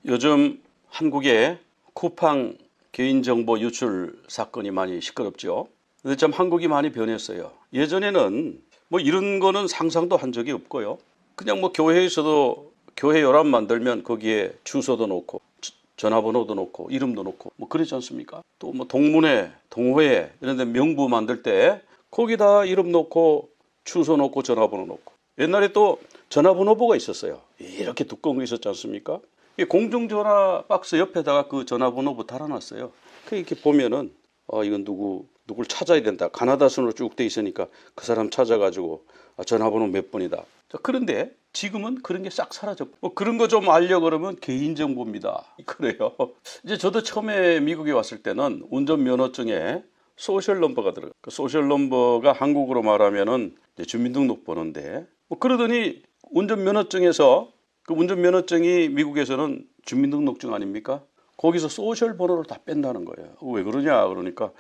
요즘 한국의 쿠팡 개인정보 유출 사건이 많이 시끄럽죠. 근데 참 한국이 많이 변했어요. 예전에는 뭐 이런 거는 상상도 한 적이 없고요. 그냥 뭐 교회에서도 교회 요람 만들면 거기에 주소도 놓고 전화번호도 놓고 이름도 놓고 뭐 그러지 않습니까? 또 뭐 동문회, 동호회 이런 데 명부 만들 때 거기다 이름 놓고 주소 놓고 전화번호 놓고 옛날에 또 전화번호부가 있었어요. 이렇게 두꺼운 거 있었지 않습니까? 공중전화 박스 옆에다가 그 전화번호부 달아놨어요. 이렇게 보면은 이건 누굴 찾아야 된다. 가나다 순으로 쭉 돼 있으니까 그 사람 찾아가지고 전화번호 몇 번이다. 자, 그런데 지금은 그런 게 싹 사라졌고 뭐 그런 거 좀 알려 그러면 개인정보입니다. 그래요. 이제 저도 처음에 미국에 왔을 때는 운전면허증에 소셜 넘버가 들어가. 그 소셜 넘버가 한국으로 말하면은 주민등록번호인데 뭐 그러더니 운전면허증에서 그 운전면허증이 미국에서는 주민등록증 아닙니까? 거기서 소셜 번호를 다 뺀다는 거예요. 왜 그러냐 그러니까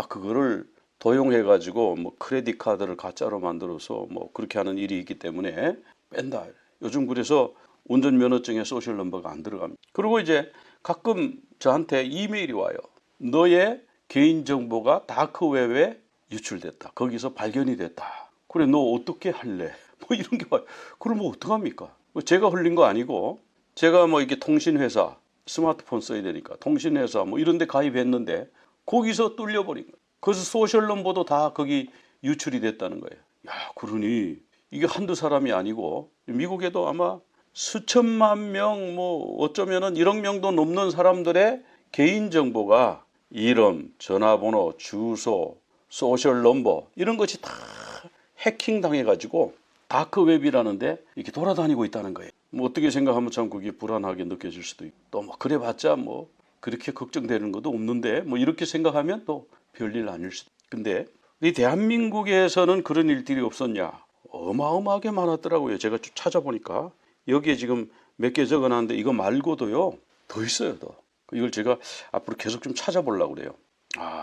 그거를 도용해 가지고 뭐 크레딧 카드를 가짜로 만들어서 뭐 그렇게 하는 일이 있기 때문에 뺀다. 요즘 그래서 운전면허증에 소셜 넘버가 안 들어갑니다. 그리고 이제 가끔 저한테 이메일이 와요. 너의 개인정보가 다크웹에 유출됐다. 거기서 발견이 됐다. 그래 너 어떻게 할래? 뭐 이런 게 와요. 그럼 어떡합니까? 제가 흘린 거 아니고 제가 뭐 이렇게 통신회사 스마트폰 써야 되니까 통신회사 뭐 이런 데 가입했는데 거기서 뚫려버린 거예요. 그래서 소셜 넘버도 다 거기 유출이 됐다는 거예요. 야, 그러니 이게 한두 사람이 아니고 미국에도 아마 수천만 명 뭐 어쩌면은 1억 명도 넘는 사람들의 개인정보가 이름, 전화번호, 주소, 소셜 넘버 이런 것이 다 해킹 당해가지고 다크웹이라는데 이렇게 돌아다니고 있다는 거예요. 뭐 어떻게 생각하면 참 그게 불안하게 느껴질 수도 있고 또 뭐 그래봤자 뭐 그렇게 걱정되는 것도 없는데 뭐 이렇게 생각하면 또 별일 아닐 수도. 근데 이 대한민국에서는 그런 일들이 없었냐? 어마어마하게 많았더라고요. 제가 쭉 찾아보니까 여기에 지금 몇 개 적어놨는데 이거 말고도요 더 있어요. 더 이걸 제가 앞으로 계속 좀 찾아보려고 그래요.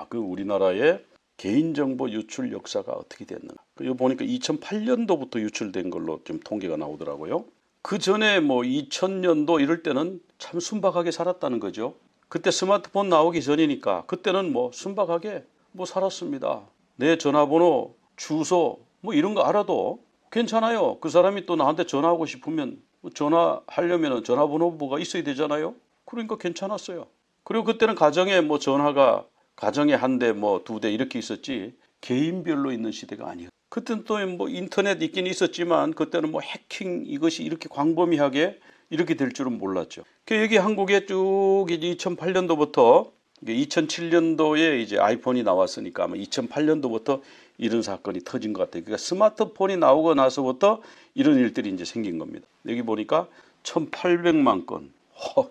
그 우리나라의 개인정보 유출 역사가 어떻게 됐는가. 이거 보니까 2008년도부터 유출된 걸로 좀 통계가 나오더라고요. 그 전에 뭐 2000년도 이럴 때는 참 순박하게 살았다는 거죠. 그때 스마트폰 나오기 전이니까 그때는 뭐 순박하게 뭐 살았습니다. 내 전화번호, 주소 뭐 이런 거 알아도 괜찮아요. 그 사람이 또 나한테 전화하고 싶으면 전화하려면 전화번호부가 있어야 되잖아요. 그러니까 괜찮았어요. 그리고 그때는 가정에 뭐 전화가 가정에 한 대 뭐 두 대 이렇게 있었지 개인별로 있는 시대가 아니에요. 그때는 또 뭐 인터넷 있긴 있었지만 그때는 뭐 해킹 이것이 이렇게 광범위하게 이렇게 될 줄은 몰랐죠. 여기 한국에 쭉 이제 2008년도부터 2007년도에 이제 아이폰이 나왔으니까 아마 2008년도부터 이런 사건이 터진 것 같아요. 그러니까 스마트폰이 나오고 나서부터 이런 일들이 이제 생긴 겁니다. 여기 보니까 1,800만 건,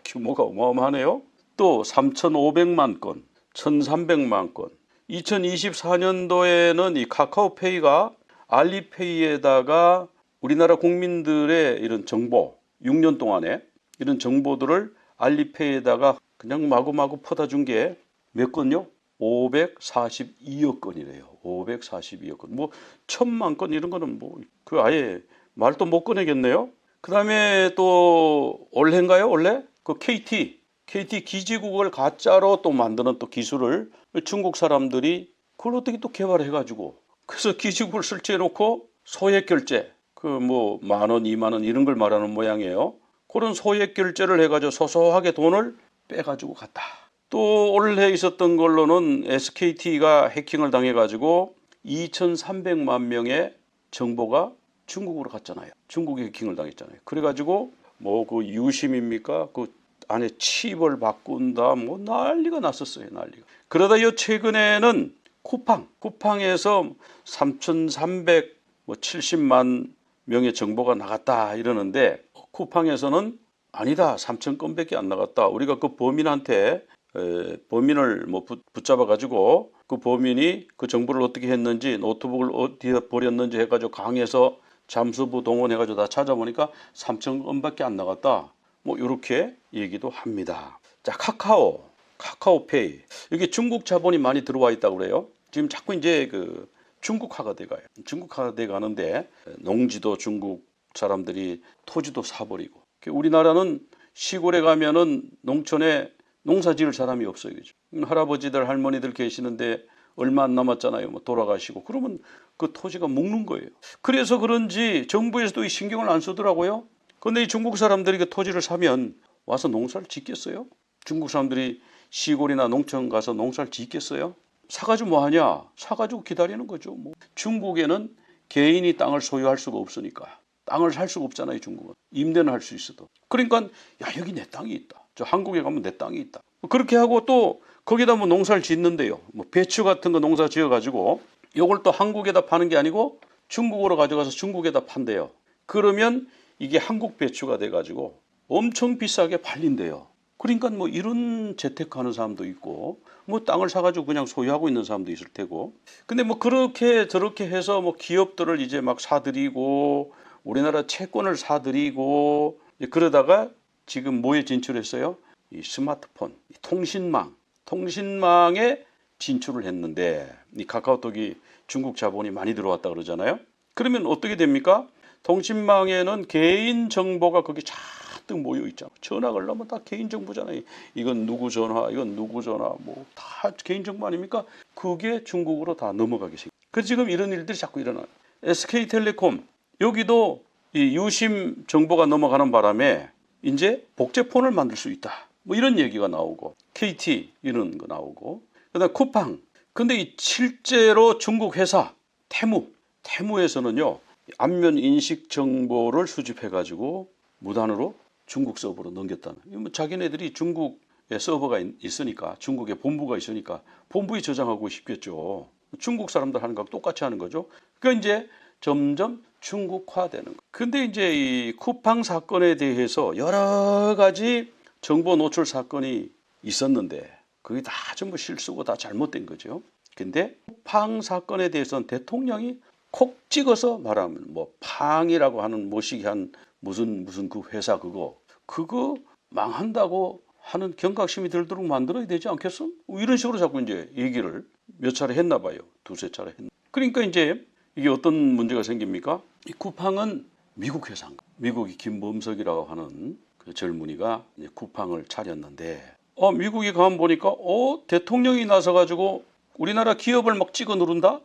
규모가 어마어마하네요. 또 3,500만 건, 1,300만 건. 2024년도에는 이 카카오페이가 알리페이에다가 우리나라 국민들의 이런 정보 6년 동안에 이런 정보들을 알리페이에다가 그냥 마구마구 퍼다 준 게 몇 건요? 542억 건이래요. 542억 건. 뭐 1,000만 건 이런 거는 뭐 그 아예 말도 못 꺼내겠네요. 그다음에 또 올해인가요? 원래 그 KT 기지국을 가짜로 또 만드는 또 기술을 중국 사람들이 그걸 어떻게 또 개발해가지고 그래서 기지국을 설치해 놓고 소액 결제 그 뭐 10,000원, 20,000원 이런 걸 말하는 모양이에요. 그런 소액 결제를 해가지고 소소하게 돈을 빼가지고 갔다. 또 올해 있었던 걸로는 SKT가 해킹을 당해가지고 2,300만 명의 정보가 중국으로 갔잖아요. 중국에 해킹을 당했잖아요. 그래가지고 뭐 그 유심입니까? 그 안에 칩을 바꾼다 뭐 난리가 났었어요. 난리가. 그러다 요 최근에는 쿠팡에서 3,370만 명의 정보가 나갔다 이러는데 쿠팡에서는 아니다 3,000건밖에 안 나갔다. 우리가 그 범인한테 범인을 뭐 붙잡아 가지고 그 범인이 그 정보를 어떻게 했는지 노트북을 어디에 버렸는지 해가지고 강에서 잠수부 동원해가지고 다 찾아보니까 3,000건밖에 안 나갔다. 뭐 이렇게 얘기도 합니다. 자, 카카오페이 여기 중국 자본이 많이 들어와 있다고 그래요. 지금 자꾸 이제 그 중국화가 돼가요. 중국화가 돼가는데 농지도 중국 사람들이 토지도 사버리고 우리나라는 시골에 가면은 농촌에 농사 지을 사람이 없어요. 그죠? 할아버지들 할머니들 계시는데 얼마 안 남았잖아요. 뭐 돌아가시고 그러면 그 토지가 먹는 거예요. 그래서 그런지 정부에서도 이 신경을 안 쓰더라고요. 근데 이 중국 사람들이 그 토지를 사면 와서 농사를 짓겠어요? 중국 사람들이 시골이나 농촌 가서 농사를 짓겠어요? 사가지고 뭐 하냐? 사가지고 기다리는 거죠. 뭐. 중국에는 개인이 땅을 소유할 수가 없으니까. 땅을 살 수가 없잖아요, 중국은. 임대는 할 수 있어도. 그러니까 야, 여기 내 땅이 있다. 저 한국에 가면 내 땅이 있다. 그렇게 하고 또 거기다 뭐 농사를 짓는데요. 뭐 배추 같은 거 농사 지어가지고 이걸 또 한국에다 파는 게 아니고 중국으로 가져가서 중국에다 판대요. 그러면 이게 한국 배추가 돼가지고 엄청 비싸게 팔린대요. 그러니까 뭐 이런 재테크하는 사람도 있고 뭐 땅을 사가지고 그냥 소유하고 있는 사람도 있을 테고. 근데 뭐 그렇게 저렇게 해서 뭐 기업들을 이제 막 사들이고 우리나라 채권을 사들이고 그러다가 지금 뭐에 진출했어요? 이 스마트폰, 이 통신망에 진출을 했는데 이 카카오톡이 중국 자본이 많이 들어왔다 그러잖아요. 그러면 어떻게 됩니까? 통신망에는 개인 정보가 거기 잔뜩 모여 있잖아. 전화 걸려면 다 개인 정보잖아요. 이건 누구 전화, 이건 누구 전화, 뭐 다 개인 정보 아닙니까? 그게 중국으로 다 넘어가게 생겨. 그래서 지금 이런 일들이 자꾸 일어나요. SK텔레콤 여기도 이 유심 정보가 넘어가는 바람에 이제 복제폰을 만들 수 있다. 뭐 이런 얘기가 나오고 KT 이런 거 나오고 그다음 쿠팡. 근데 이 실제로 중국 회사 테무에서는요 안면 인식 정보를 수집해 가지고 무단으로 중국 서버로 넘겼다는. 뭐 자기네들이 중국에 서버가 있으니까 중국에 본부가 있으니까 본부에 저장하고 싶겠죠. 중국 사람들 하는 거하고 똑같이 하는 거죠. 그러니까 이제 점점 중국화되는 거. 근데 이제 이 쿠팡 사건에 대해서 여러 가지 정보 노출 사건이 있었는데 그게 다 전부 실수고 다 잘못된 거죠. 근데 쿠팡 사건에 대해서는 대통령이 콕 찍어서 말하면 뭐 팡이라고 하는 모시기한 무슨 그 회사 그거 망한다고 하는 경각심이 들도록 만들어야 되지 않겠어? 이런 식으로 자꾸 이제 얘기를 몇 차례 했나 봐요. 두세 차례 했나. 그러니까 이제 이게 어떤 문제가 생깁니까? 이 쿠팡은 미국 회사인가? 미국이 김범석이라고 하는 그 젊은이가 이제 쿠팡을 차렸는데 미국에 가면 보니까 대통령이 나서 가지고 우리나라 기업을 막 찍어 누른다?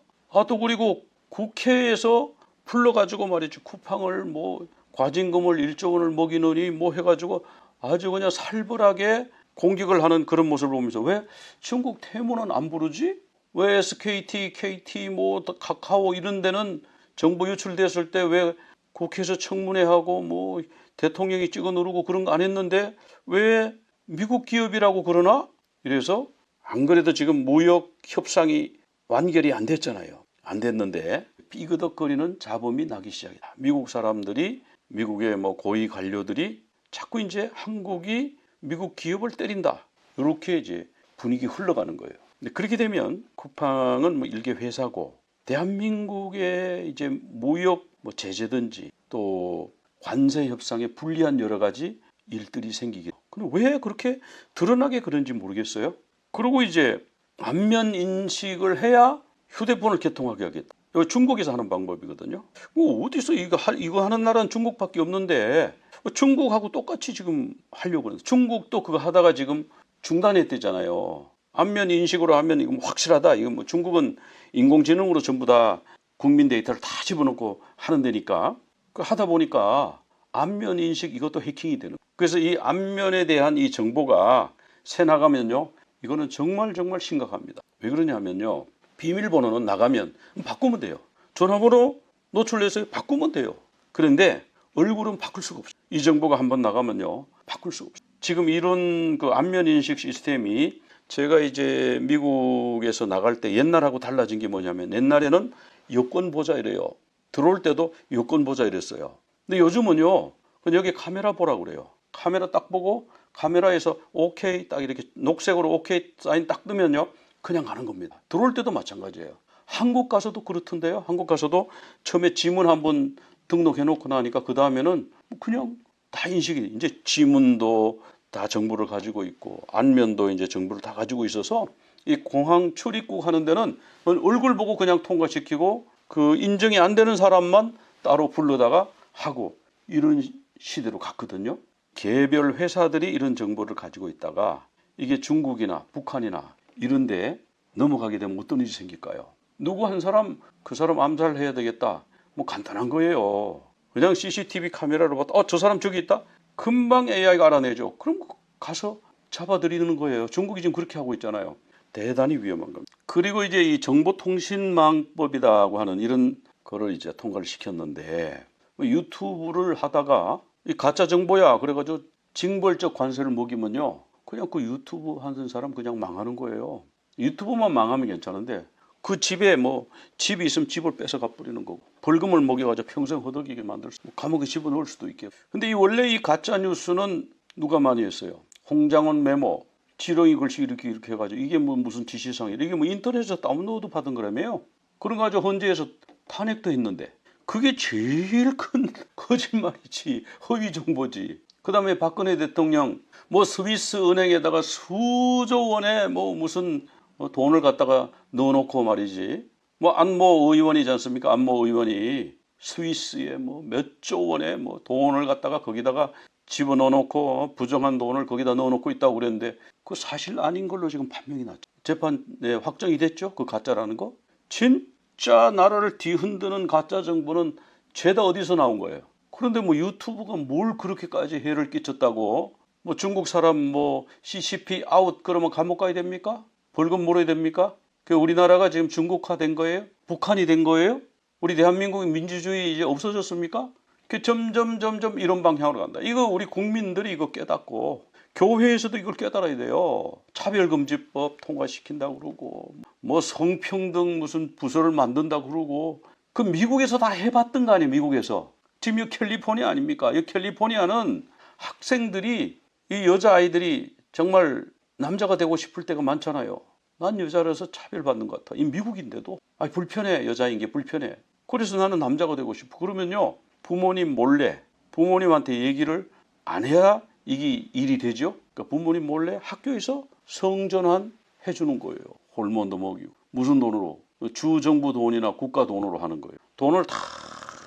또 그리고 국회에서 불러가지고 말이죠. 쿠팡을 뭐 과징금을 1조 원을 먹이느니 뭐 해가지고 아주 그냥 살벌하게 공격을 하는 그런 모습을 보면서 왜 중국 테무는 안 부르지? 왜 SKT, KT, 뭐 카카오 이런 데는 정보 유출됐을 때 왜 국회에서 청문회하고 뭐 대통령이 찍어 누르고 그런 거 안 했는데 왜 미국 기업이라고 그러나? 이래서 안 그래도 지금 무역 협상이 완결이 안 됐잖아요. 안 됐는데 삐그덕거리는 잡음이 나기 시작이다. 미국 사람들이 미국의 뭐 고위 관료들이 자꾸 이제 한국이 미국 기업을 때린다. 이렇게 이제 분위기 흘러가는 거예요. 근데 그렇게 되면 쿠팡은 뭐 일개 회사고 대한민국의 이제 무역 뭐 제재든지 또 관세 협상에 불리한 여러 가지 일들이 생기게. 근데 왜 그렇게 드러나게 그런지 모르겠어요. 그리고 이제 안면 인식을 해야 휴대폰을 개통하게 하겠다. 이거 중국에서 하는 방법이거든요. 뭐 어디서 이거 하는 나라는 중국밖에 없는데 중국하고 똑같이 지금 하려고 그러는데 중국도 그거 하다가 지금 중단했대잖아요. 안면 인식으로 하면 이거 확실하다. 이거 뭐 중국은 인공지능으로 전부 다 국민 데이터를 다 집어넣고 하는 데니까 그 하다 보니까 안면 인식 이것도 해킹이 되는. 그래서 이 안면에 대한 이 정보가 새 나가면요. 이거는 정말 심각합니다. 왜 그러냐면요. 비밀번호는 나가면 바꾸면 돼요. 전화번호 노출해서 바꾸면 돼요. 그런데 얼굴은 바꿀 수가 없어요. 이 정보가 한번 나가면요. 바꿀 수가 없어요. 지금 이런 그 안면 인식 시스템이 제가 이제 미국에서 나갈 때 옛날하고 달라진 게 뭐냐면 옛날에는 여권 보자 이래요. 들어올 때도 여권 보자 이랬어요. 근데 요즘은요. 그냥 여기 카메라 보라고 그래요. 카메라 딱 보고 카메라에서 오케이 딱 이렇게 녹색으로 오케이 사인 딱 뜨면요. 그냥 가는 겁니다. 들어올 때도 마찬가지예요. 한국 가서도 그렇던데요. 한국 가서도 처음에 지문 한번 등록해 놓고 나니까 그 다음에는 그냥 다 인식이 이제 지문도 다 정보를 가지고 있고 안면도 이제 정보를 다 가지고 있어서 이 공항 출입국 하는 데는 얼굴 보고 그냥 통과시키고 그 인정이 안 되는 사람만 따로 불러다가 하고 이런 시대로 갔거든요. 개별 회사들이 이런 정보를 가지고 있다가 이게 중국이나 북한이나 이런데 넘어가게 되면 어떤 일이 생길까요? 누구 한 사람 그 사람 암살해야 되겠다. 뭐 간단한 거예요. 그냥 CCTV 카메라로 봤다. 저 사람 저기 있다. 금방 AI가 알아내죠. 그럼 가서 잡아들이는 거예요. 중국이 지금 그렇게 하고 있잖아요. 대단히 위험한 겁니다. 그리고 이제 이 정보통신망법이라고 하는 이런 거를 이제 통과를 시켰는데 유튜브를 하다가 이 가짜 정보야 그래가지고 징벌적 관세를 먹이면요 그냥 그 유튜브 하는 사람 그냥 망하는 거예요. 유튜브만 망하면 괜찮은데 그 집에 뭐 집이 있으면 집을 뺏어가 버리는 거고 벌금을 먹여가지고 평생 허덕이게 만들 수 감옥에 집어넣을 수도 있겠고. 근데 원래 이 가짜 뉴스는 누가 많이 했어요? 홍장원 메모 지렁이 글씨 이렇게 해가지고 이게 뭐 무슨 지시사항이야 이게 뭐 인터넷에서 다운로드 받은 거라며요. 그런 거 가지고 헌재에서 탄핵도 했는데 그게 제일 큰 거짓말이지 허위 정보지. 그 다음에 박근혜 대통령 뭐 스위스 은행에다가 수조 원의 뭐 무슨 돈을 갖다가 넣어놓고 말이지 뭐 안모 의원이지 않습니까? 안모 의원이 스위스에 뭐 몇 조 원의 뭐 돈을 갖다가 거기다가 집어넣어놓고 부정한 돈을 거기다 넣어놓고 있다고 그랬는데 그 사실 아닌 걸로 지금 판명이 났죠. 재판에 확정이 됐죠. 그 가짜라는 거. 진짜 나라를 뒤흔드는 가짜 정보는 죄다 어디서 나온 거예요. 그런데 뭐 유튜브가 뭘 그렇게까지 해를 끼쳤다고 뭐 중국 사람 뭐 CCP 아웃 그러면 감옥 가야 됩니까? 벌금 물어야 됩니까? 그 우리나라가 지금 중국화된 거예요? 북한이 된 거예요? 우리 대한민국의 민주주의 이제 없어졌습니까? 그 점점 이런 방향으로 간다. 이거 우리 국민들이 이거 깨닫고 교회에서도 이걸 깨달아야 돼요. 차별금지법 통과시킨다고 그러고 뭐 성평등 무슨 부서를 만든다고 그러고 그 미국에서 다 해봤던 거 아니에요. 미국에서. 지금 이 캘리포니아 아닙니까? 이 캘리포니아는 학생들이 이 여자아이들이 정말 남자가 되고 싶을 때가 많잖아요. 난 여자라서 차별받는 것 같아. 이 미국인데도 불편해. 여자인 게 불편해. 그래서 나는 남자가 되고 싶어. 그러면요 부모님 몰래 부모님한테 얘기를 안 해야 이게 일이 되죠. 그러니까 부모님 몰래 학교에서 성전환 해주는 거예요. 호르몬도 먹이고. 무슨 돈으로? 주정부 돈이나 국가 돈으로 하는 거예요. 돈을 다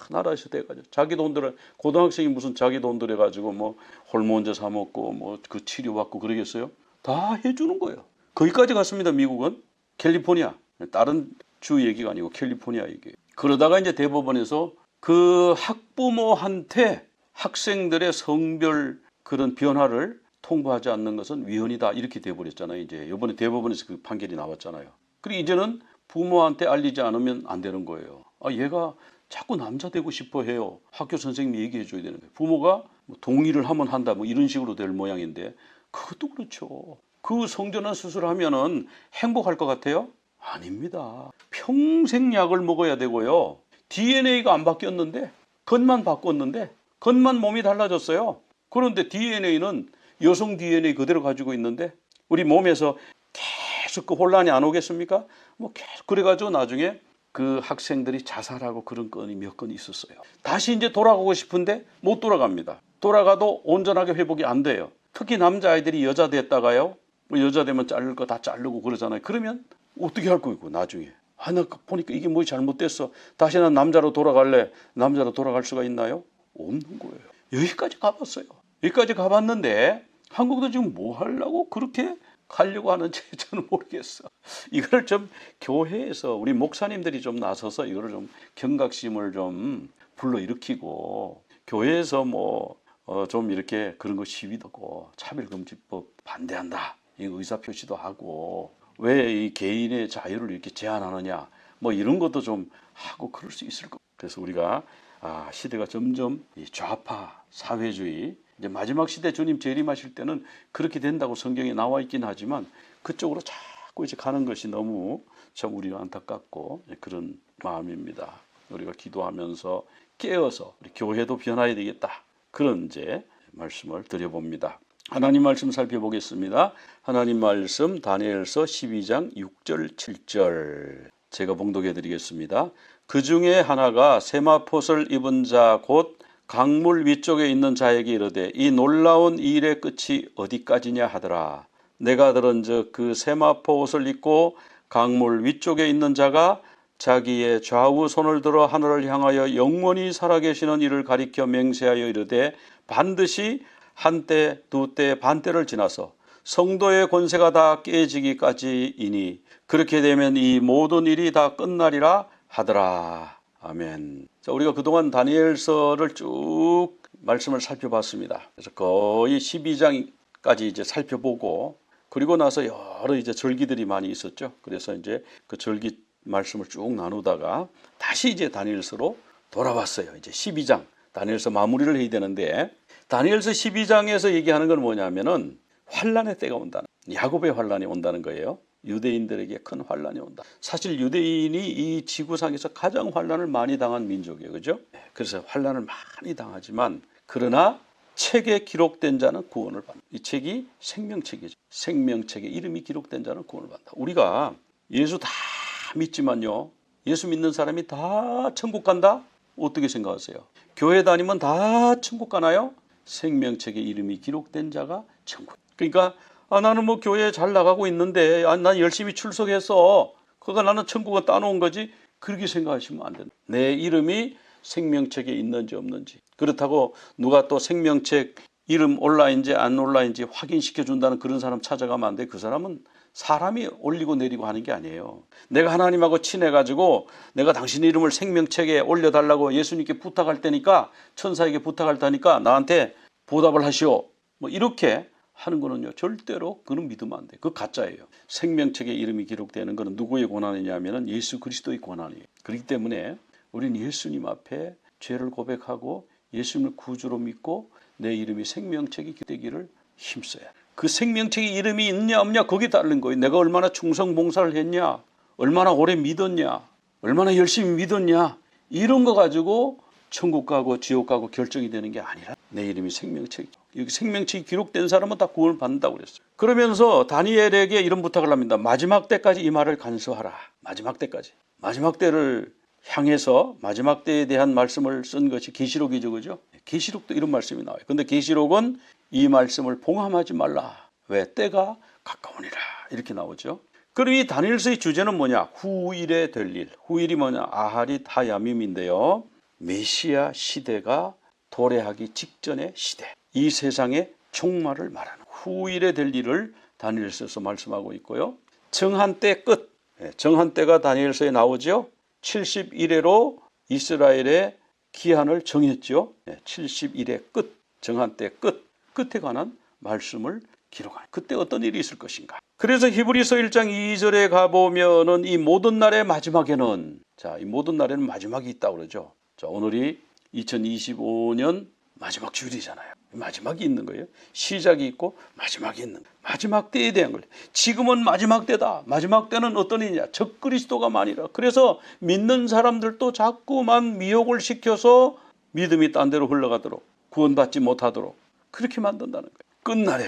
나라에서 대가지고 자기 돈들을 고등학생이 무슨 자기 돈 들여가지고 뭐 호르몬제 사 먹고 뭐 그 치료받고 그러겠어요? 다 해주는 거예요. 거기까지 갔습니다. 미국은 캘리포니아 다른 주 얘기가 아니고 캘리포니아 얘기. 그러다가 이제 대법원에서 그 학부모한테 학생들의 성별 그런 변화를 통보하지 않는 것은 위헌이다 이렇게 돼버렸잖아요. 이제 이번에 대법원에서 그 판결이 나왔잖아요. 그리고 이제는 부모한테 알리지 않으면 안 되는 거예요. 얘가 자꾸 남자 되고 싶어 해요. 학교 선생님이 얘기해 줘야 되는 거예요. 부모가 뭐 동의를 하면 한다 뭐 이런 식으로 될 모양인데 그것도 그렇죠. 그 성전환 수술을 하면은 행복할 것 같아요? 아닙니다. 평생 약을 먹어야 되고요. DNA가 안 바뀌었는데 겉만 바꿨는데 겉만 몸이 달라졌어요. 그런데 DNA는 여성 DNA 그대로 가지고 있는데 우리 몸에서 계속 그 혼란이 안 오겠습니까? 뭐 계속 그래가지고 나중에 그 학생들이 자살하고 그런 건이 몇 건 있었어요. 다시 이제 돌아가고 싶은데 못 돌아갑니다. 돌아가도 온전하게 회복이 안 돼요. 특히 남자아이들이 여자 됐다가요. 뭐 여자 되면 자를 거 다 자르고 그러잖아요. 그러면 어떻게 할 거고 나중에. 나 보니까 이게 뭐 잘못됐어. 다시 난 남자로 돌아갈래. 남자로 돌아갈 수가 있나요? 없는 거예요. 여기까지 가봤어요. 여기까지 가봤는데 한국도 지금 뭐 하려고 그렇게 가려고 하는지 저는 모르겠어. 이거를 좀 교회에서 우리 목사님들이 좀 나서서 이거를 좀 경각심을 좀 불러일으키고 교회에서 뭐 좀 이렇게 그런 거 시위도 하고 차별금지법 반대한다. 이 의사표시도 하고 왜 이 개인의 자유를 이렇게 제한하느냐 뭐 이런 것도 좀 하고 그럴 수 있을 것. 그래서 우리가 시대가 점점 이 좌파 사회주의 이제 마지막 시대 주님 재림하실 때는 그렇게 된다고 성경에 나와 있긴 하지만 그쪽으로 자꾸 이제 가는 것이 너무 참 우리가 안타깝고 그런 마음입니다. 우리가 기도하면서 깨어서 우리 교회도 변화해야 되겠다. 그런 이제 말씀을 드려봅니다. 하나님 말씀 살펴보겠습니다. 하나님 말씀 다니엘서 12장 6절 7절 제가 봉독해 드리겠습니다. 그 중에 하나가 세마포를 입은 자 곧 강물 위쪽에 있는 자에게 이르되 이 놀라운 일의 끝이 어디까지냐 하더라. 내가 들은즉 그 세마포 옷을 입고 강물 위쪽에 있는 자가 자기의 좌우 손을 들어 하늘을 향하여 영원히 살아계시는 이를 가리켜 맹세하여 이르되 반드시 한때, 두때, 반때를 지나서 성도의 권세가 다 깨지기까지이니 그렇게 되면 이 모든 일이 다 끝나리라 하더라. 아멘. 자, 우리가 그동안 다니엘서를 쭉 말씀을 살펴봤습니다. 그래서 거의 12장까지 이제 살펴보고 그리고 나서 여러 이제 절기들이 많이 있었죠. 그래서 이제 그 절기 말씀을 쭉 나누다가 다시 이제 다니엘서로 돌아왔어요. 이제 12장 다니엘서 마무리를 해야 되는데 다니엘서 12장에서 얘기하는 건 뭐냐면은 환란의 때가 온다는, 야곱의 환란이 온다는 거예요. 유대인들에게 큰 환란이 온다. 사실 유대인이 이 지구상에서 가장 환란을 많이 당한 민족이에요. 그죠? 그래서 환란을 많이 당하지만 그러나 책에 기록된 자는 구원을 받는다. 이 책이 생명책이죠. 생명책에 이름이 기록된 자는 구원을 받는다. 우리가 예수 다 믿지만요. 예수 믿는 사람이 다 천국 간다? 어떻게 생각하세요? 교회 다니면 다 천국 가나요? 생명책에 이름이 기록된 자가 천국. 그러니까 나는 뭐 교회 잘 나가고 있는데 난 열심히 출석해서 그거 나는 천국은 따놓은 거지. 그렇게 생각하시면 안 된다. 내 이름이 생명책에 있는지 없는지. 그렇다고 누가 또 생명책 이름 올라인지 안 올라인지 확인시켜 준다는 그런 사람 찾아가면 안 돼. 그 사람은 사람이 올리고 내리고 하는 게 아니에요. 내가 하나님하고 친해가지고 내가 당신 이름을 생명책에 올려달라고 예수님께 부탁할 테니까 천사에게 부탁할 테니까 나한테 보답을 하시오. 뭐 이렇게 하는 거는요. 절대로 그는 믿으면 안 돼. 그거 가짜예요. 생명책에 이름이 기록되는 거는 누구의 권한이냐면 예수 그리스도의 권한이에요. 그렇기 때문에 우리는 예수님 앞에 죄를 고백하고 예수님을 구주로 믿고 내 이름이 생명책이 되기를 힘써야 돼. 그 생명책에 이름이 있냐 없냐 거기에 따른 거예요. 내가 얼마나 충성 봉사를 했냐, 얼마나 오래 믿었냐, 얼마나 열심히 믿었냐 이런 거 가지고 천국 가고 지옥 가고 결정이 되는 게 아니라 내 이름이 생명책, 여기 생명책이 기록된 사람은 다 구원을 받는다고 그랬어요. 그러면서 다니엘에게 이런 부탁을 합니다. 마지막 때까지 이 말을 간수하라. 마지막 때까지. 마지막 때를 향해서 마지막 때에 대한 말씀을 쓴 것이 계시록이죠. 그죠? 계시록도 이런 말씀이 나와요. 근데 계시록은 이 말씀을 봉함하지 말라. 왜? 때가 가까우니라. 이렇게 나오죠. 그럼 이 다니엘서의 주제는 뭐냐? 후일에 될 일. 후일이 뭐냐? 아하릿 하야밈인데요. 메시아 시대가 도래하기 직전의 시대. 이 세상의 종말을 말하는 후일에 될 일을 다니엘서에서 말씀하고 있고요. 정한 때 끝. 정한 때가 다니엘서에 나오죠. 70일에로 이스라엘의 기한을 정했죠. 70일의 끝, 정한 때 끝, 끝에 관한 말씀을 기록하는. 그때 어떤 일이 있을 것인가. 그래서 히브리서 1장 2절에 가보면은 이 모든 날의 마지막에는, 자, 이 모든 날에는 마지막이 있다고 그러죠. 자, 오늘이 2025년 마지막 주일이잖아요. 마지막이 있는 거예요. 시작이 있고 마지막이 있는 거예요. 마지막 때에 대한 거예요. 지금은 마지막 때다. 마지막 때는 어떤 일이냐? 적그리스도가 많이라. 그래서 믿는 사람들도 자꾸만 미혹을 시켜서 믿음이 딴 데로 흘러가도록, 구원받지 못하도록 그렇게 만든다는 거예요. 끝날에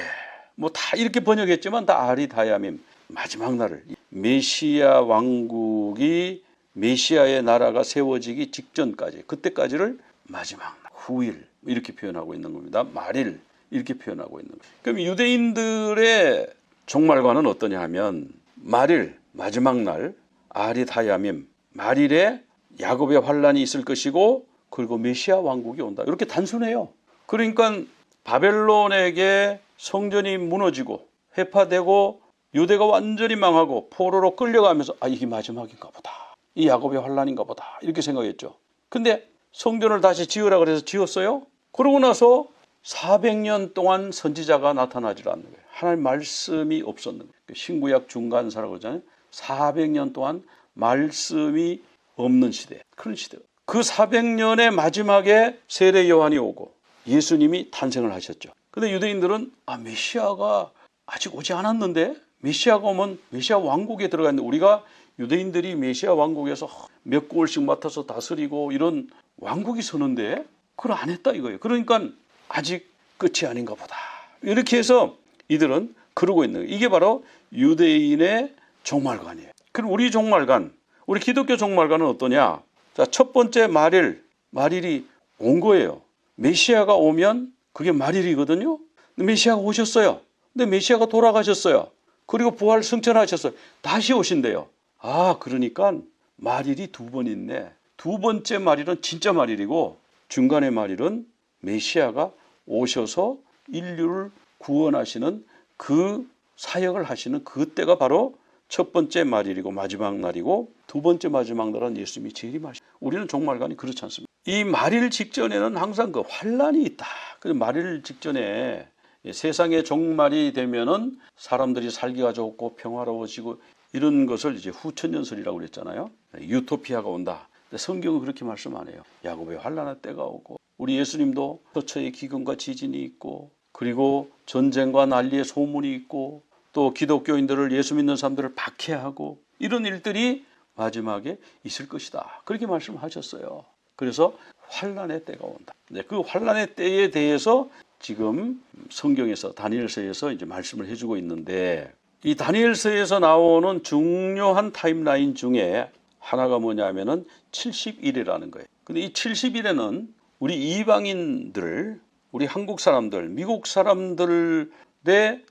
뭐 다 이렇게 번역했지만 다 아하릿 하야밈, 마지막 날을, 메시아 왕국이, 메시아의 나라가 세워지기 직전까지, 그때까지를 마지막 날, 후일 이렇게 표현하고 있는 겁니다. 말일 이렇게 표현하고 있는 거예요. 그럼 유대인들의 종말관은 어떠냐 하면 말일, 마지막 날, 아하릿 하야밈, 말일에 야곱의 환란이 있을 것이고 그리고 메시아 왕국이 온다. 이렇게 단순해요. 그러니까 바벨론에게 성전이 무너지고 회파되고 유대가 완전히 망하고 포로로 끌려가면서 이게 마지막인가 보다. 이 야곱의 환란인가 보다. 이렇게 생각했죠. 근데 성전을 다시 지으라 그래서 지었어요. 그러고 나서 400년 동안 선지자가 나타나지 않는 거예요. 하나님 말씀이 없었는 거예요. 신구약 중간사라고 하잖아요. 400년 동안 말씀이 없는 시대. 그런 시대. 그 400년의 마지막에 세례 요한이 오고 예수님이 탄생을 하셨죠. 근데 유대인들은 메시아가 아직 오지 않았는데, 메시아가 오면 메시아 왕국에 들어가 있는데, 우리가 유대인들이 메시아 왕국에서 몇 개월씩 맡아서 다스리고 이런 왕국이 서는데 그걸 안 했다 이거예요. 그러니까 아직 끝이 아닌가 보다. 이렇게 해서 이들은 그러고 있는 거예요. 이게 바로 유대인의 종말관이에요. 그럼 우리 종말관, 우리 기독교 종말관은 어떠냐? 자, 첫 번째 말일이 온 거예요. 메시아가 오면 그게 말일이거든요. 메시아가 오셨어요. 근데 메시아가 돌아가셨어요. 그리고 부활 승천하셨어요. 다시 오신대요. 그러니까 말일이 두 번 있네. 두 번째 말일은 진짜 말일이고 중간의 말일은 메시아가 오셔서 인류를 구원하시는 그 사역을 하시는 그때가 바로 첫 번째 말일이고 마지막 날이고 두 번째 마지막 날은 예수님이 재림하시고 우리는 종말관이 그렇지 않습니다. 이 말일 직전에는 항상 그 환란이 있다. 그 말일 직전에 세상의 종말이 되면은 사람들이 살기가 좋고 평화로워지고 이런 것을 이제 후천년설이라고 그랬잖아요. 유토피아가 온다. 근데 성경은 그렇게 말씀 안 해요. 야곱의 환란의 때가 오고 우리 예수님도 처처의 기근과 지진이 있고 그리고 전쟁과 난리의 소문이 있고 또 기독교인들을 예수 믿는 사람들을 박해하고 이런 일들이 마지막에 있을 것이다. 그렇게 말씀하셨어요. 그래서 환란의 때가 온다. 그 환란의 때에 대해서 지금 성경에서 다니엘서에서 이제 말씀을 해주고 있는데 이 다니엘서에서 나오는 중요한 타임라인 중에 하나가 뭐냐면은 70일이라는 거예요. 근데 이 70일에는 우리 이방인들, 우리 한국 사람들, 미국 사람들의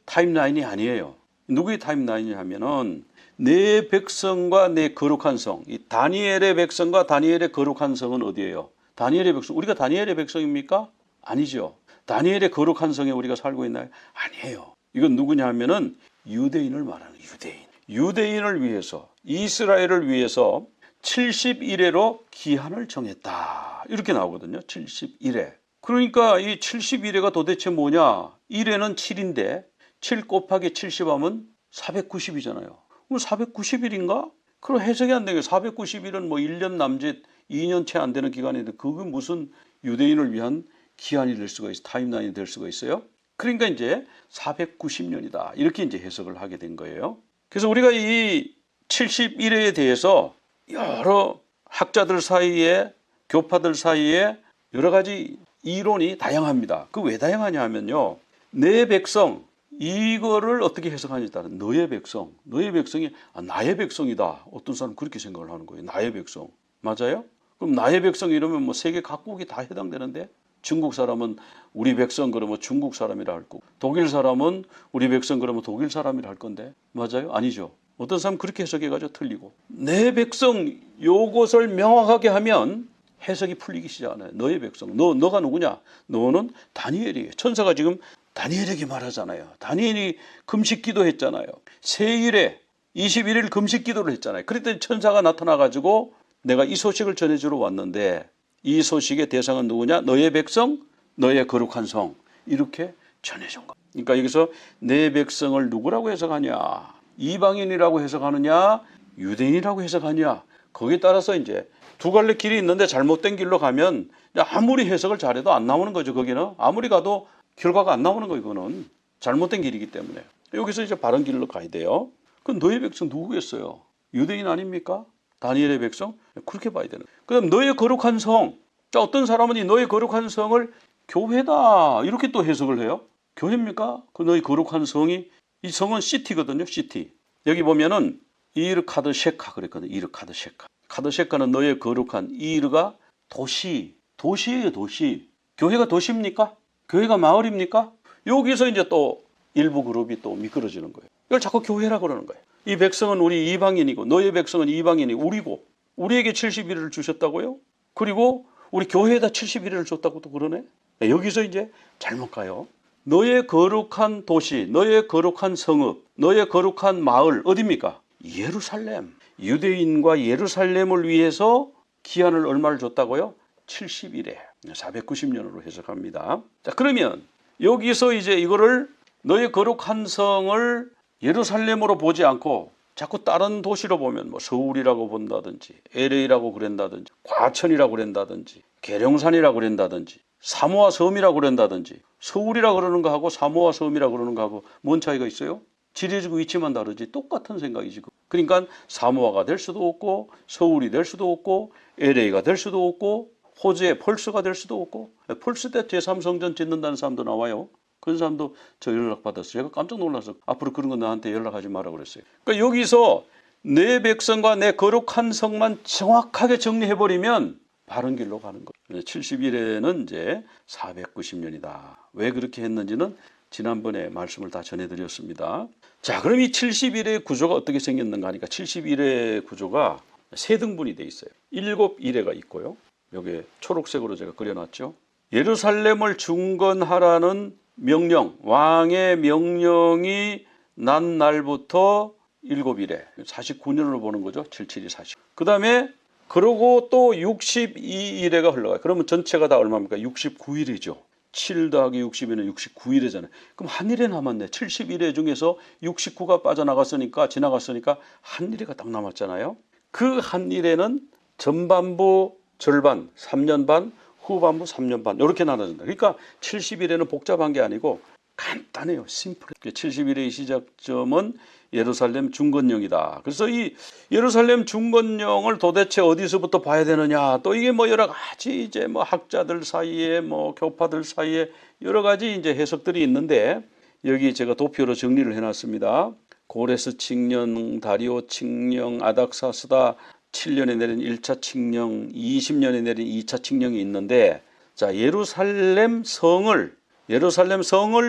타임라인이 아니에요. 누구의 타임라인이 하면은 내 백성과 내 거룩한 성. 이 다니엘의 백성과 다니엘의 거룩한 성은 어디예요? 다니엘의 백성. 우리가 다니엘의 백성입니까? 아니죠. 다니엘의 거룩한 성에 우리가 살고 있나요? 아니에요. 이건 누구냐 하면은 유대인을 말하는 유대인. 유대인을 위해서 이스라엘을 위해서 70일에로 기한을 정했다. 이렇게 나오거든요. 70일에. 그러니까 이 70일에가 도대체 뭐냐? 1에는 7인데 7 곱하기 70하면 490이잖아요. 그럼 490일인가? 그럼 해석이 안 되게 490일은 뭐 1년 남짓 2년 채 안 되는 기간인데 그게 무슨 유대인을 위한 기한이 될 수가 있어, 타임라인이 될 수가 있어요? 그러니까 이제 490년이다. 이렇게 이제 해석을 하게 된 거예요. 그래서 우리가 이 71회에 대해서 여러 학자들 사이에 교파들 사이에 여러 가지 이론이 다양합니다. 그 왜 다양하냐 하면요. 내 백성 이거를 어떻게 해석하냐에 따라 너의 백성, 너의 백성이 나의 백성이다. 어떤 사람은 그렇게 생각을 하는 거예요. 나의 백성. 맞아요? 그럼 나의 백성 이러면 뭐 세계 각국이 다 해당되는데 중국 사람은 우리 백성 그러면 중국 사람이라 할 거고 독일 사람은 우리 백성 그러면 독일 사람이라 할 건데 맞아요? 아니죠. 어떤 사람은 그렇게 해석해가지고 틀리고 내 백성 요것을 명확하게 하면 해석이 풀리기 시작하네. 너의 백성. 너가 누구냐? 너는 다니엘이에요. 천사가 지금 다니엘에게 말하잖아요. 다니엘이 금식 기도했잖아요. 세일에 21일 금식 기도를 했잖아요. 그랬더니 천사가 나타나가지고 내가 이 소식을 전해주러 왔는데 이 소식의 대상은 누구냐? 너의 백성, 너의 거룩한 성. 이렇게 전해준 거. 그러니까 여기서 내 백성을 누구라고 해석하냐? 이방인이라고 해석하느냐? 유대인이라고 해석하느냐? 거기에 따라서 이제 두 갈래 길이 있는데 잘못된 길로 가면 아무리 해석을 잘해도 안 나오는 거죠. 거기는 아무리 가도 결과가 안 나오는 거예요. 이거는 잘못된 길이기 때문에 여기서 이제 바른 길로 가야 돼요. 그럼 너의 백성 누구겠어요? 유대인 아닙니까? 다니엘의 백성? 그렇게 봐야 되는 거예요. 그다음 너의 거룩한 성. 자, 어떤 사람은 이 너의 거룩한 성을 교회다 이렇게 또 해석을 해요. 교회입니까? 그 너의 거룩한 성이 이 성은 시티거든요. 시티. 여기 보면은 이르카드 셰카 그랬거든요. 이르카드 셰카. 카드 셰카는 너의 거룩한 이르가 도시예요. 도시. 교회가 도시입니까? 교회가 마을입니까? 여기서 이제 또 일부 그룹이 또 미끄러지는 거예요. 이걸 자꾸 교회라 그러는 거예요. 이 백성은 우리 이방인이고 너의 백성은 이방인이고 우리고 우리에게 70일을 주셨다고요? 그리고 우리 교회에다 70일을 줬다고 또 그러네? 여기서 이제 잘못 가요. 너의 거룩한 도시, 너의 거룩한 성읍, 너의 거룩한 마을 어디입니까? 예루살렘. 유대인과 예루살렘을 위해서 기한을 얼마를 줬다고요? 70일에 490년으로 해석합니다. 자, 그러면 여기서 이제 이거를 너의 거룩한 성을 예루살렘으로 보지 않고 자꾸 다른 도시로 보면 뭐 서울이라고 본다든지 LA라고 그런다든지 과천이라고 그런다든지 계룡산이라고 그런다든지 사모아 섬이라고 그런다든지 서울이라고 그러는 거하고 사모아 섬이라고 그러는 거하고 뭔 차이가 있어요? 지리적 위치만 다르지 똑같은 생각이지. 그러니까 사모아가 될 수도 없고 서울이 될 수도 없고 LA가 될 수도 없고 호주의 펄스가 될 수도 없고 펄스 때 제3성전 짓는다는 사람도 나와요. 그런 사람도 저 연락받았어요. 제가 깜짝 놀라서 앞으로 그런 거 나한테 연락하지 마라 그랬어요. 그러니까 여기서 내 백성과 내 거룩한 성만 정확하게 정리해버리면 바른 길로 가는 거예요. 70일에는 이제 490년이다. 왜 그렇게 했는지는 지난번에 말씀을 다 전해드렸습니다. 자, 그럼 이 70일의 구조가 어떻게 생겼는가 하니까 70일의 구조가 세 등분이 돼 있어요. 7일회가 있고요. 여기 초록색으로 제가 그려놨죠. 예루살렘을 중건하라는 명령, 왕의 명령이 난 날부터 7일에 49년으로 보는 거죠. 77이 40. 그 다음에 그러고 또 62일에가 흘러가요. 그러면 전체가 다 얼마입니까? 69일이죠. 7 더하기 60이면 69일이잖아요. 그럼 한 일에 남았네. 71회 중에서 69가 빠져나갔으니까 지나갔으니까 한 일회가 딱 남았잖아요. 그 한 일에는 전반부 절반 3년 반, 후반부 3년 반 이렇게 나눠진다. 그러니까 70일에는 복잡한 게 아니고 간단해요. 심플해. 70일의 시작점은 예루살렘 중건령이다. 그래서 이 예루살렘 중건령을 도대체 어디서부터 봐야 되느냐? 또 이게 뭐 여러 가지 이제 뭐 학자들 사이에 뭐 교파들 사이에 여러 가지 이제 해석들이 있는데 여기 제가 도표로 정리를 해놨습니다. 고레스 칙령, 다리오 칙령, 아닥사스다 7년에 내린 1차 칙령, 20년에 내린 2차 칙령이 있는데 자, 예루살렘 성을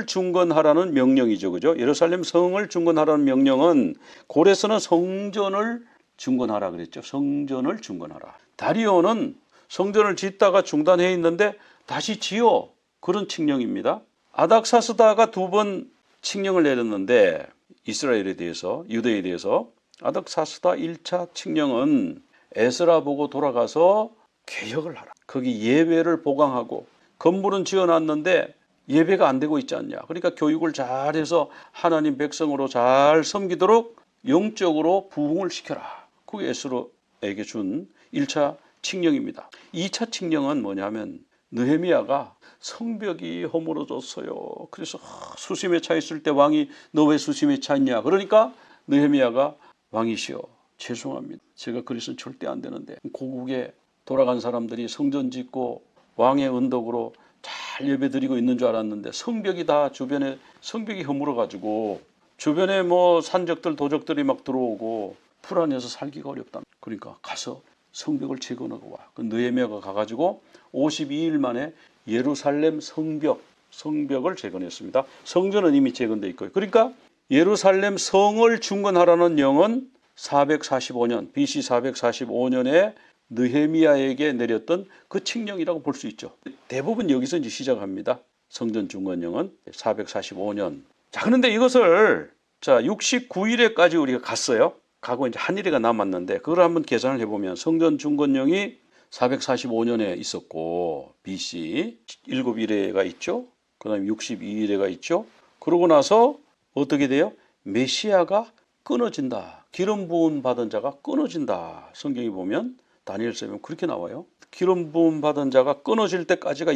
중건하라는 명령이죠. 그죠? 예루살렘 성을 중건하라는 명령은 고레스는 성전을 중건하라 그랬죠. 성전을 중건하라. 다리오는 성전을 짓다가 중단해 있는데 다시 지어. 그런 칙령입니다. 아닥사스다가 2번 칙령을 내렸는데 이스라엘에 대해서, 유대에 대해서 아닥사스다 1차 칙령은 에스라 보고 돌아가서 개혁을 하라. 거기 예배를 보강하고 건물은 지어놨는데 예배가 안 되고 있지 않냐. 그러니까 교육을 잘해서 하나님 백성으로 잘 섬기도록 영적으로 부흥을 시켜라. 그게 에스라에게 준 1차 칙령입니다. 2차 칙령은 뭐냐면 느헤미야가 성벽이 허물어졌어요. 그래서 수심에 차 있을 때 왕이 너 왜 수심에 차 있냐. 그러니까 느헤미야가 왕이시여 죄송합니다. 제가 그리스는 절대 안 되는데 고국에 돌아간 사람들이 성전 짓고 왕의 은덕으로 잘 예배드리고 있는 줄 알았는데 성벽이 다 주변에 성벽이 허물어가지고 주변에 뭐 산적들 도적들이 막 들어오고 불안해서 살기가 어렵다. 그러니까 가서 성벽을 재건하고 와. 그 느헤미야가 가가지고 52일 만에 예루살렘 성벽을 재건했습니다. 성전은 이미 재건돼 있고요. 그러니까 예루살렘 성을 중건하라는 영은 445년 BC 445년에 느헤미야에게 내렸던 그 칙령이라고 볼 수 있죠. 대부분 여기서 이제 시작합니다. 성전 중건령은 445년. 자, 그런데 이것을 자 69일에까지 우리가 갔어요. 가고 이제 한 일회가 남았는데 그걸 한번 계산을 해보면 성전 중건령이 445년에 있었고 BC 7일회가 있죠. 그다음에 62일회가 있죠. 그러고 나서 어떻게 돼요? 메시아가 끊어진다. 기름 부음 받은 자가 끊어진다. 성경에 보면 다니엘서에 보면 그렇게 나와요. 기름 부음 받은 자가 끊어질 때까지가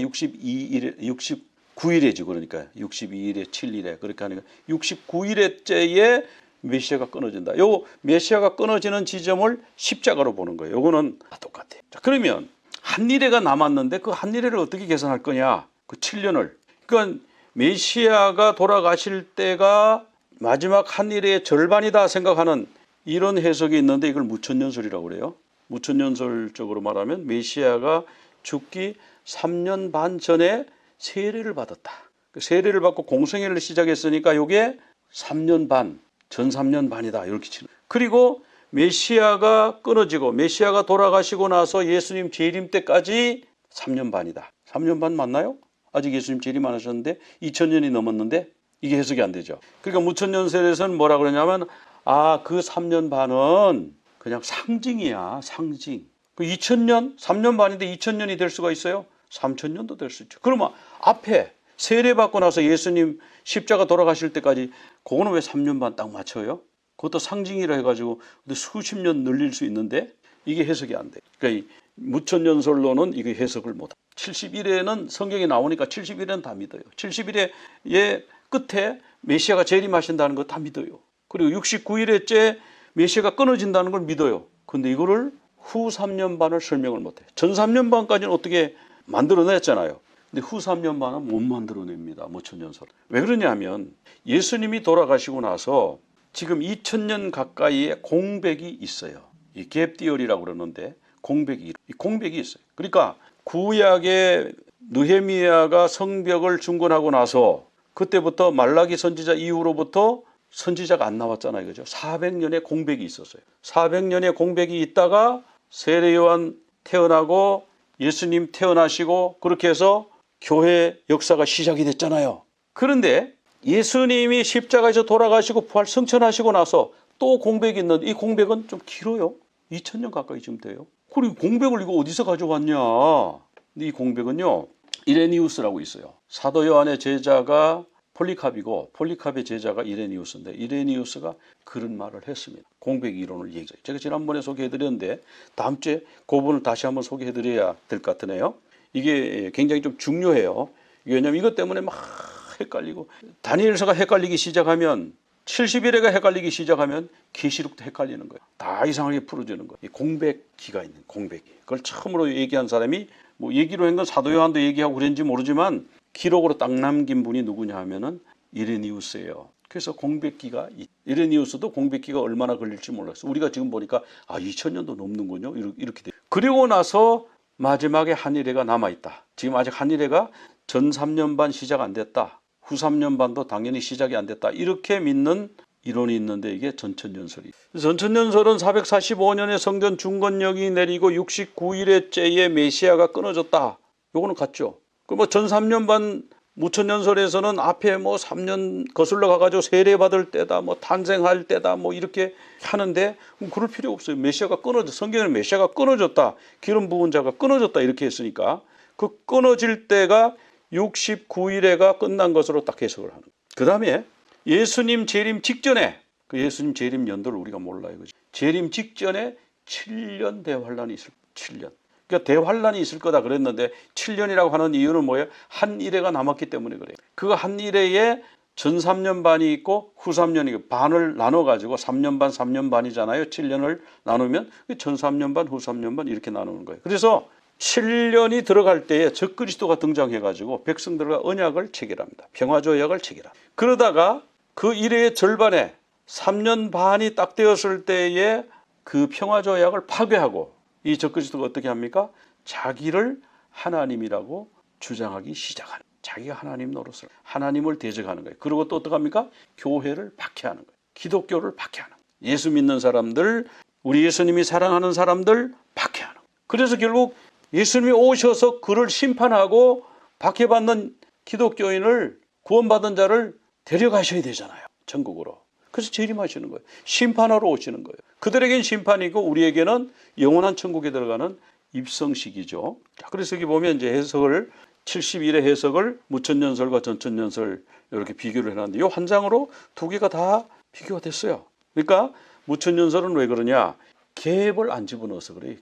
69일에죠. 그러니까 62일에 7일에 그렇게 하니까 69일째에 메시아가 끊어진다. 요 메시아가 끊어지는 지점을 십자가로 보는 거예요. 요거는 다 똑같아요. 자, 그러면 한 일회가 남았는데 그 한 일회를 어떻게 계산할 거냐? 그 7년을. 그러니까 메시아가 돌아가실 때가 마지막 한 일회의 절반이다 생각하는 이런 해석이 있는데 이걸 무천년설이라고 그래요. 무천년설적으로 말하면 메시아가 죽기 3년 반 전에 세례를 받았다. 세례를 받고 공생애를 시작했으니까 이게 3년 반, 전 3년 반이다 이렇게 치는. 그리고 메시아가 끊어지고 메시아가 돌아가시고 나서 예수님 재림 때까지 3년 반이다. 3년 반 맞나요? 아직 예수님 재림 안 하셨는데 2000년이 넘었는데 이게 해석이 안 되죠. 그러니까 무천년설에서는 뭐라 그러냐면 그 3년 반은 그냥 상징이야. 상징. 그 2000년 3년 반인데 2000년이 될 수가 있어요? 3000년도 될 수 있죠. 그러면 앞에 세례받고 나서 예수님 십자가 돌아가실 때까지 그거는 왜 3년 반 딱 맞춰요? 그것도 상징이라 해가지고 수십 년 늘릴 수 있는데 이게 해석이 안 돼. 그러니까 이 무천년설로는 이게 해석을 못해. 70일에는 성경에 나오니까 70일에는 다 믿어요. 70일의 끝에 메시아가 재림하신다는 거 다 믿어요. 그리고 69일째 메시아가 끊어진다는 걸 믿어요. 근데 이거를 후 3년 반을 설명을 못해. 전 3년 반까지는 어떻게 만들어냈잖아요. 근데 후 3년 반은 못 만들어냅니다. 무천년설. 왜 그러냐면 예수님이 돌아가시고 나서 지금 2000년 가까이의 공백이 있어요. 이 갭디얼이라고 그러는데 공백이 있어요. 그러니까 구약의 느헤미야가 성벽을 중건하고 나서 그때부터 말라기 선지자 이후로부터 선지자가 안 나왔잖아요. 그죠? 400년의 공백이 있었어요. 400년의 공백이 있다가 세례 요한 태어나고 예수님 태어나시고 그렇게 해서 교회 역사가 시작이 됐잖아요. 그런데 예수님이 십자가에서 돌아가시고 부활 승천하시고 나서 또 공백이 있는데 이 공백은 좀 길어요. 2000년 가까이 좀 돼요. 그리고 공백을 이거 어디서 가져왔냐. 이 공백은요, 이레니우스라고 있어요. 사도 요한의 제자가 폴리캅이고 폴리캅의 제자가 이레니우스인데 이레니우스가 그런 말을 했습니다. 공백 이론을 얘기해요. 제가 지난번에 소개해드렸는데 다음 주에 그 부분을 다시 한번 소개해드려야 될 것 같으네요. 이게 굉장히 좀 중요해요. 왜냐하면 이것 때문에 막 헷갈리고 다니엘서가 헷갈리기 시작하면 70일에가 헷갈리기 시작하면 계시록도 헷갈리는 거예요. 다 이상하게 풀어지는 거예요. 공백기가 있는 공백기. 그걸 처음으로 얘기한 사람이 뭐 얘기로 한 건 사도 요한도 얘기하고 그랬는지 모르지만 기록으로 딱 남긴 분이 누구냐 하면은 이레니우스예요. 그래서 공백기가 이레니우스도 공백기가 얼마나 걸릴지 몰랐어요. 우리가 지금 보니까 2000년도 넘는군요. 이렇게 돼요. 그리고 나서 마지막에 한일회가 남아있다. 지금 아직 한일회가 전 3년 반 시작 안 됐다. 후 3년 반도 당연히 시작이 안 됐다. 이렇게 믿는 이론이 있는데 이게 전천년설이. 전천년설은 445년에 성전 중건령이 내리고 69일째에 메시아가 끊어졌다. 요거는 같죠. 그 뭐 전 3년 반 무천년설에서는 앞에 뭐 3년 거슬러 가가지고 세례 받을 때다, 뭐 탄생할 때다, 뭐 이렇게 하는데 그럴 필요 없어요. 메시아가 성경에는 메시아가 끊어졌다, 기름 부은 자가 끊어졌다 이렇게 했으니까 그 끊어질 때가 69일에가 끝난 것으로 딱 해석을 하는 거예요. 그 다음에 예수님 재림 직전에 그 예수님 재림 연도를 우리가 몰라요, 그죠? 재림 직전에 7년 대환란이 있을 7년. 그러니까 대환란이 있을 거다 그랬는데 7년이라고 하는 이유는 뭐예요? 한 일회가 남았기 때문에 그래요. 그 한 일회에 전 3년 반이 있고 후 3년이 반을 나눠가지고 3년 반 3년 반이잖아요. 7년을 나누면 전 3년 반 후 3년 반 이렇게 나누는 거예요. 그래서 7년이 들어갈 때에 적그리스도가 등장해가지고 백성들과 언약을 체결합니다. 평화조약을 체결합니다. 그러다가 그 일회의 절반에 3년 반이 딱 되었을 때에 그 평화조약을 파괴하고 이 적그리스도가 어떻게 합니까? 자기를 하나님이라고 주장하기 시작하는 거예요. 자기가 하나님 노릇을 하나님을 대적하는 거예요. 그리고 또 어떻게 합니까? 교회를 박해하는 거예요. 기독교를 박해하는 거예요. 예수 믿는 사람들, 우리 예수님이 사랑하는 사람들 박해하는 거예요. 그래서 결국 예수님이 오셔서 그를 심판하고 박해받는 기독교인을 구원받은 자를 데려가셔야 되잖아요. 천국으로. 그래서 재림하시는 거예요. 심판하러 오시는 거예요. 그들에겐 심판이고 우리에게는 영원한 천국에 들어가는 입성식이죠. 그래서 여기 보면 이제 해석을 71의 해석을 무천년설과 전천년설 이렇게 비교를 해놨는데 이 한 장으로 두 개가 다 비교가 됐어요. 그러니까 무천년설은 왜 그러냐? 갭을 안 집어넣어서 그래요.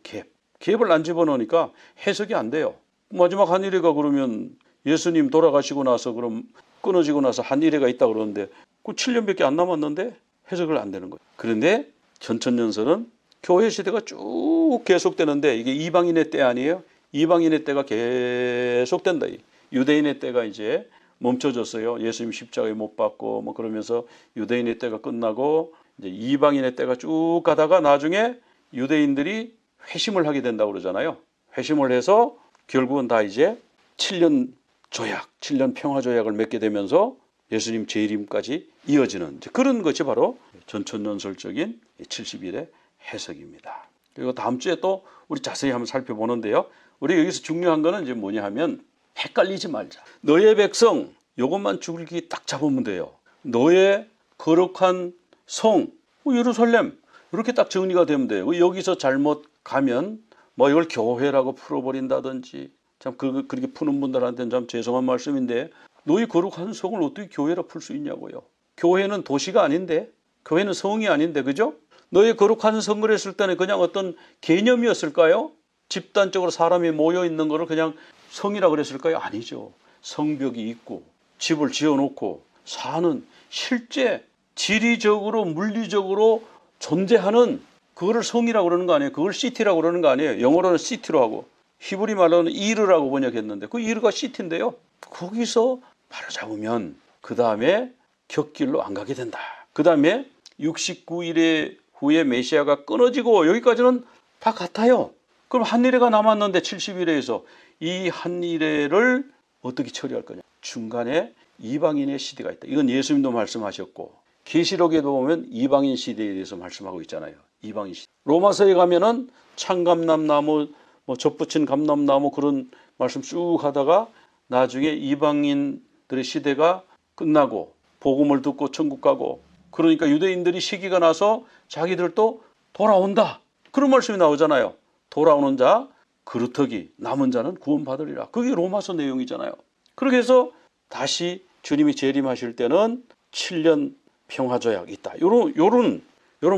갭을 안 집어넣으니까 해석이 안 돼요. 마지막 한일회가 그러면 예수님 돌아가시고 나서 그럼 끊어지고 나서 한일회가 있다 그러는데 그 7년밖에 안 남았는데 해석을 안 되는 거예요. 그런데 전천년설은 교회 시대가 쭉 계속되는데 이게 이방인의 때 아니에요? 이방인의 때가 계속된다. 유대인의 때가 이제 멈춰졌어요. 예수님 십자가에 못 박고 뭐 그러면서 유대인의 때가 끝나고 이제 이방인의 때가 쭉 가다가 나중에 유대인들이 회심을 하게 된다고 그러잖아요. 회심을 해서 결국은 다 이제 7년 조약, 7년 평화 조약을 맺게 되면서 예수님 재림까지 이어지는 그런 것이 바로 전천년설적인 70일의 해석입니다. 그리고 다음 주에 또 우리 자세히 한번 살펴보는데요. 우리 여기서 중요한 거는 이제 뭐냐 하면 헷갈리지 말자. 너의 백성 이것만 줄기 딱 잡으면 돼요. 너의 거룩한 성 예루살렘 이렇게 딱 정리가 되면 돼요. 여기서 잘못 가면 뭐 이걸 교회라고 풀어버린다든지 참 그렇게 푸는 분들한테는 참 죄송한 말씀인데 너희 거룩한 성을 어떻게 교회라 풀 수 있냐고요. 교회는 도시가 아닌데 교회는 성이 아닌데 그죠? 너희 거룩한 성을 했을 때는 그냥 어떤 개념이었을까요? 집단적으로 사람이 모여 있는 거를 그냥 성이라 그랬을까요? 아니죠. 성벽이 있고 집을 지어놓고 사는 실제 지리적으로 물리적으로 존재하는 그거를 성이라고 그러는 거 아니에요? 그걸 시티라고 그러는 거 아니에요? 영어로는 시티로 하고 히브리 말로는 이르라고 번역했는데 그 이르가 시티인데요. 거기서 바로 잡으면 그 다음에 곁길로 안 가게 된다. 그 다음에 69일의 후에 메시아가 끊어지고 여기까지는 다 같아요. 그럼 한일회가 남았는데 70일에서 이 한일회를 어떻게 처리할 거냐. 중간에 이방인의 시대가 있다. 이건 예수님도 말씀하셨고 계시록에도 보면 이방인 시대에 대해서 말씀하고 있잖아요. 이방인 시대. 로마서에 가면은 창감람나무 뭐 젖붙인 감람나무 그런 말씀 쭉 하다가 나중에 이방인들의 시대가 끝나고 복음을 듣고 천국 가고, 그러니까 유대인들이 시기가 나서 자기들도 돌아온다, 그런 말씀이 나오잖아요. 돌아오는 자 그루터기, 남은 자는 구원받으리라. 그게 로마서 내용이잖아요. 그렇게 해서 다시 주님이 재림하실 때는 7년 평화조약이 있다. 요런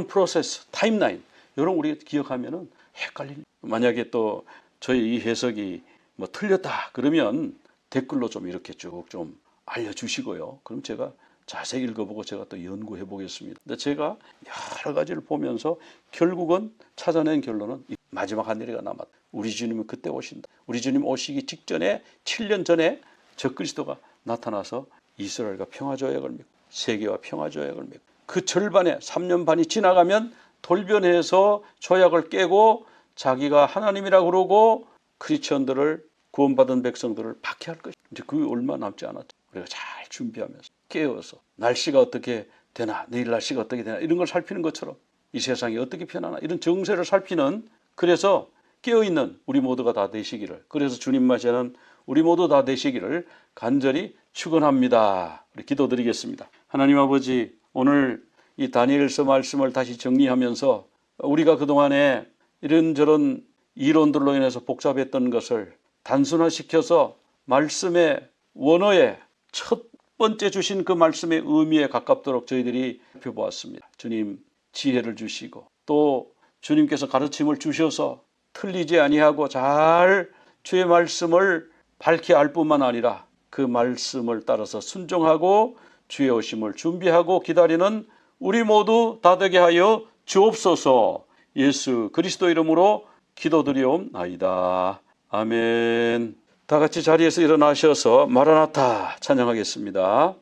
프로세스, 타임라인, 요런 우리가 기억하면은 헷갈릴. 만약에 또 저희 이 해석이 뭐 틀렸다 그러면 댓글로 좀 이렇게 쭉 좀 알려주시고요. 그럼 제가 자세히 읽어보고 제가 또 연구해 보겠습니다. 근데 제가 여러 가지를 보면서 결국은 찾아낸 결론은 마지막 하늘이가 남았다. 우리 주님은 그때 오신다. 우리 주님 오시기 직전에 7년 전에 적그리스도가 나타나서 이스라엘과 평화조약을 맺고 세계와 평화조약을 맺고, 그 절반에 3년 반이 지나가면 돌변해서 조약을 깨고 자기가 하나님이라고 그러고 크리스천들을, 구원받은 백성들을 박해할 것이다. 이제 그 얼마 남지 않았죠. 우리가 잘 준비하면서 깨어서 날씨가 어떻게 되나, 내일 날씨가 어떻게 되나 이런 걸 살피는 것처럼 이 세상이 어떻게 변하나 이런 정세를 살피는, 그래서 깨어있는 우리 모두가 다 되시기를, 그래서 주님 맞이하는 우리 모두 다 되시기를 간절히 축원합니다. 우리 기도드리겠습니다. 하나님 아버지, 오늘 이 다니엘서 말씀을 다시 정리하면서 우리가 그동안에 이런저런 이론들로 인해서 복잡했던 것을 단순화시켜서 말씀의 원어에 첫 번째 주신 그 말씀의 의미에 가깝도록 저희들이 살펴보았습니다. 주님 지혜를 주시고 또 주님께서 가르침을 주셔서 틀리지 아니하고 잘 주의 말씀을 밝히 알 뿐만 아니라 그 말씀을 따라서 순종하고 주의 오심을 준비하고 기다리는 우리 모두 다 되게 하여 주옵소서. 예수 그리스도 이름으로 기도드리옵나이다. 아멘. 다 같이 자리에서 일어나셔서 마라나타 찬양하겠습니다.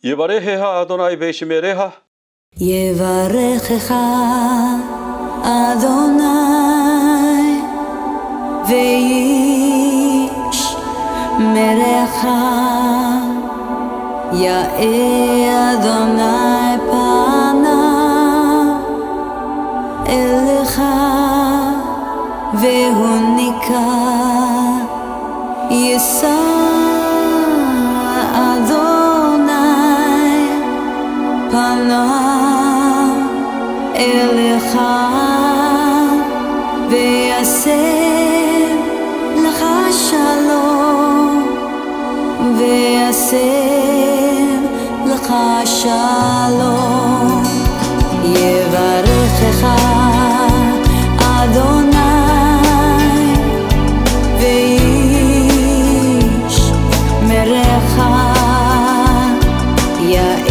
יברכך אדוני וישמרך, יברכך אדוני וישמרך, יאר אדוני פניו אליך והוניקה, יישא אדוני פניו אליך ויעשה לך שלום, ויעשה לך שלום. יברכך אדוני וישמרך, יאר